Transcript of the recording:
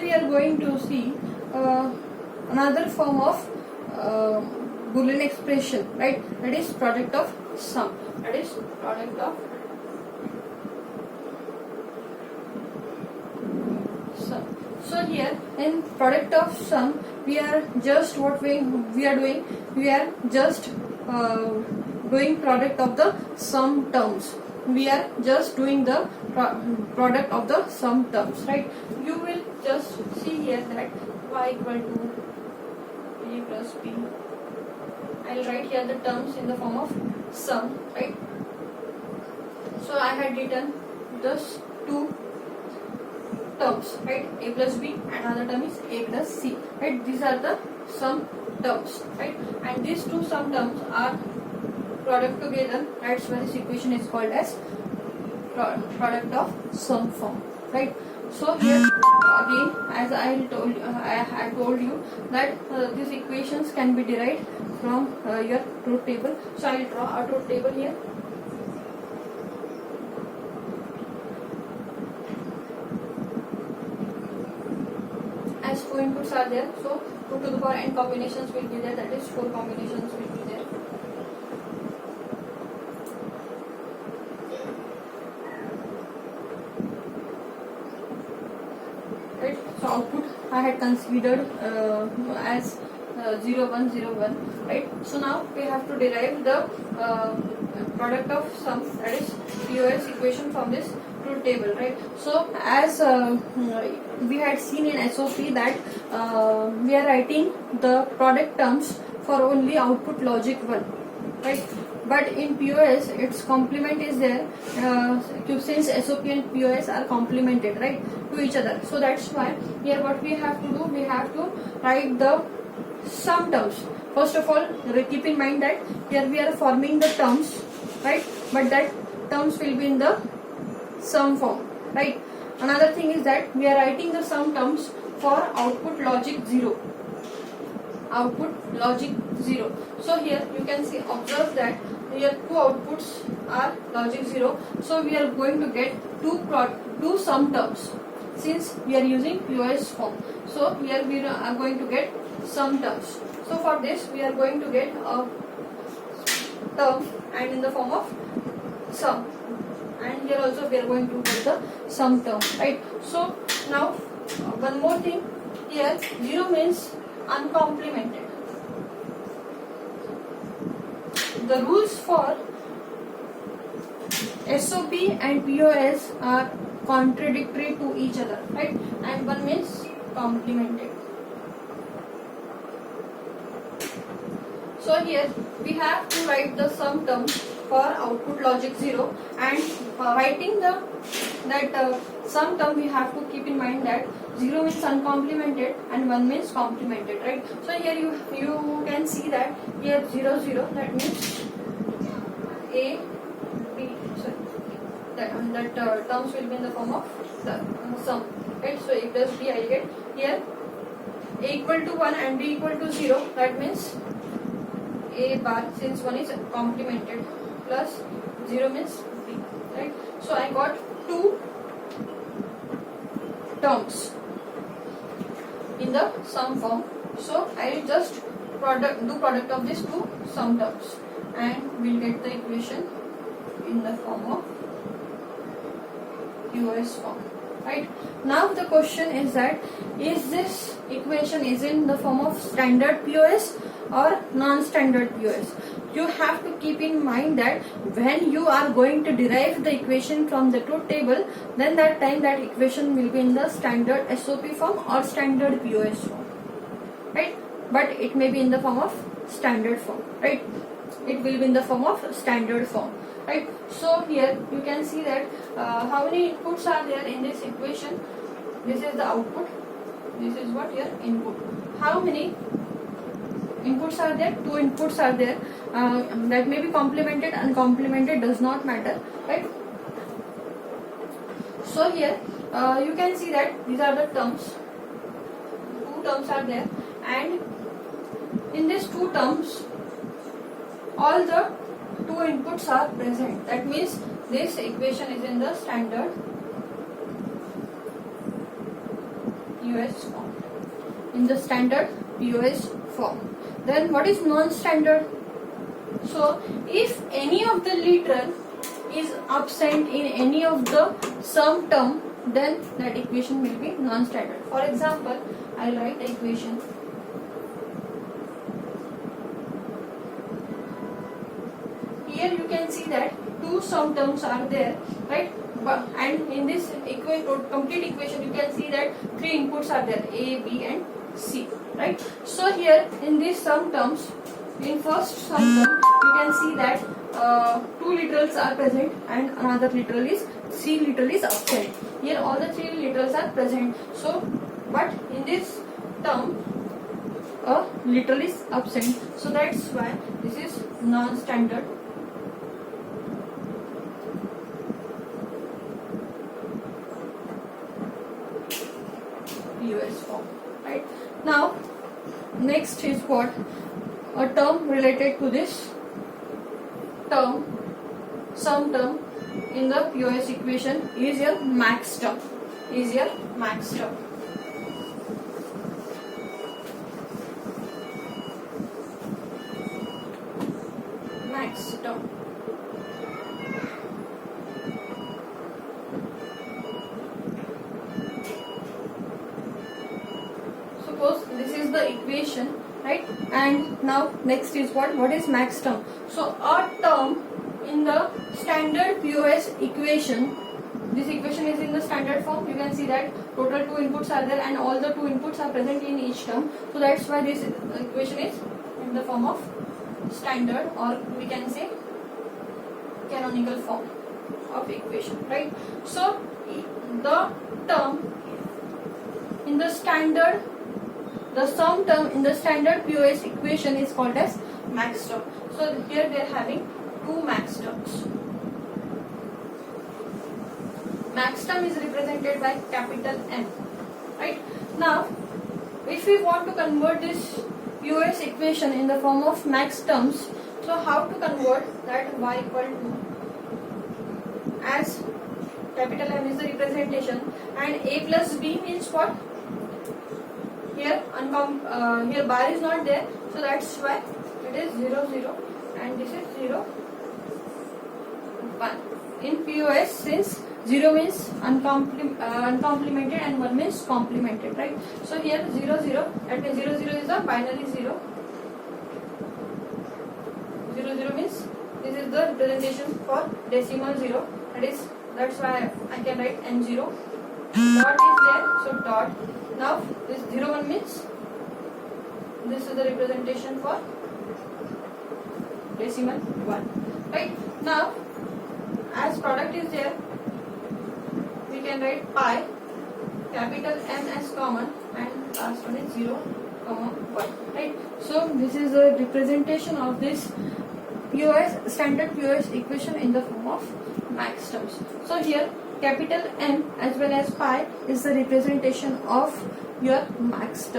we are going to see another form of Boolean expression, right? That is product of sum. That is product of sum. So here in product of sum, we are just what we are doing. We are just doing product of the sum terms. We are just doing the product of the sum terms, right? You will just see here that y equal to a plus b. I'll write here the terms in the form of sum, right? So I had written just two terms, right? A plus b, and another term is a plus c, right? These are the sum terms, right? And these two sum terms are product together. That's why this equation is called as product of sum form, right? So here again, as I told you that these equations can be derived from your truth table. So I will draw a truth table here. As 4 inputs are there, so 2 to the power n combinations will be there. That is 4 combinations will be there. Right. So output I had considered as 0 1 0 1, right? So now we have to derive the product of sum, that is POS equation, from this truth table, right? So as we had seen in SOP that we are writing the product terms for only output logic 1, right? But in POS its complement is there, since SOP and POS are complemented, right, to each other. So that's why here what we have to do, we have to write the sum terms. First of all, keep in mind that here we are forming the terms, right, but that terms will be in the sum form, right? Another thing is that we are writing the sum terms for output logic 0. Output logic 0. So here you can see, observe that here two outputs are logic 0. So we are going to get two sum terms since we are using POS form. So here we are going to get sum terms. So for this we are going to get a term and in the form of sum, and here also we are going to get the sum term, right? So now one more thing, here 0 means uncomplemented. The rules for SOP and POS are contradictory to each other, right? And one means complemented. So here we have to write the sum term for output logic 0, and writing that sum term we have to keep in mind that 0 means uncomplemented and 1 means complemented, right? So here you can see that here 0 0, that means A B, sorry, that terms will be in the form of the sum, right? So A plus B I will get here A equal to 1 and B equal to 0, that means A bar, since 1 is complemented, plus 0 means B, right? So I got two terms in the sum form. So I will just do product of these two sum terms and we'll get the equation in the form of POS form, right? Now the question is that, is this equation is in the form of standard POS or non-standard POS? You have to keep in mind that when you are going to derive the equation from the truth table, then that time that equation will be in the standard SOP form or standard POS form, right? But it may be in the form of standard form, right? It will be in the form of standard form, right? So here you can see that how many inputs are there in this equation. This is the output, this is what your input. How many inputs are there? 2 inputs are there. That may be complemented, uncomplemented, does not matter, right? So here you can see that these are the terms. 2 terms are there, and in these 2 terms all the 2 inputs are present. That means this equation is in the standard POS form. In the standard POS form. Then what is non-standard? So if any of the literal is absent in any of the sum term, then that equation will be non-standard. For example, I will write the equation. Here you can see that two sum terms are there, right? And in this complete equation, you can see that three inputs are there, A, B and C, right? So here in these sum terms, in first sum term, you can see that two literals are present and another literal is C literal is absent. Here all the three literals are present. So, but in this term, a literal is absent. So that's why this is non-standard. POS form, right? Now, next is what? A term related to this term, sum term in the POS equation is your max term. Is your max term. Max term. Suppose this is the equation, right? And now next is what? What is max term? So a term in the standard POS equation, this equation is in the standard form. You can see that total two inputs are there and all the two inputs are present in each term. So that's why this equation is in the form of standard, or we can say canonical form of equation, right? So the term in the standard, the sum term in the standard POS equation is called as max term. So here we are having two max terms. Max term is represented by capital M, right? Now, if we want to convert this POS equation in the form of max terms, so how to convert that? Y equal to, as capital M is the representation and A plus B means what? Here here bar is not there, so that's why it is 0 0 and this is 0 1. In POS, since 0 means uncomplemented and 1 means complemented, right? So here 0 0, that means 0 0 is a binary 0. 0 0 means this is the representation for decimal 0. That's why I can write M0. Dot is there, so dot. Now this 0 1 means this is the representation for decimal 1, right? Now, as product is there, we can write pi, capital M as common, and last one is 0, 1, right? So this is the representation of this POS, standard POS equation in the form of max terms. So here capital M as well as pi is the representation of your max term.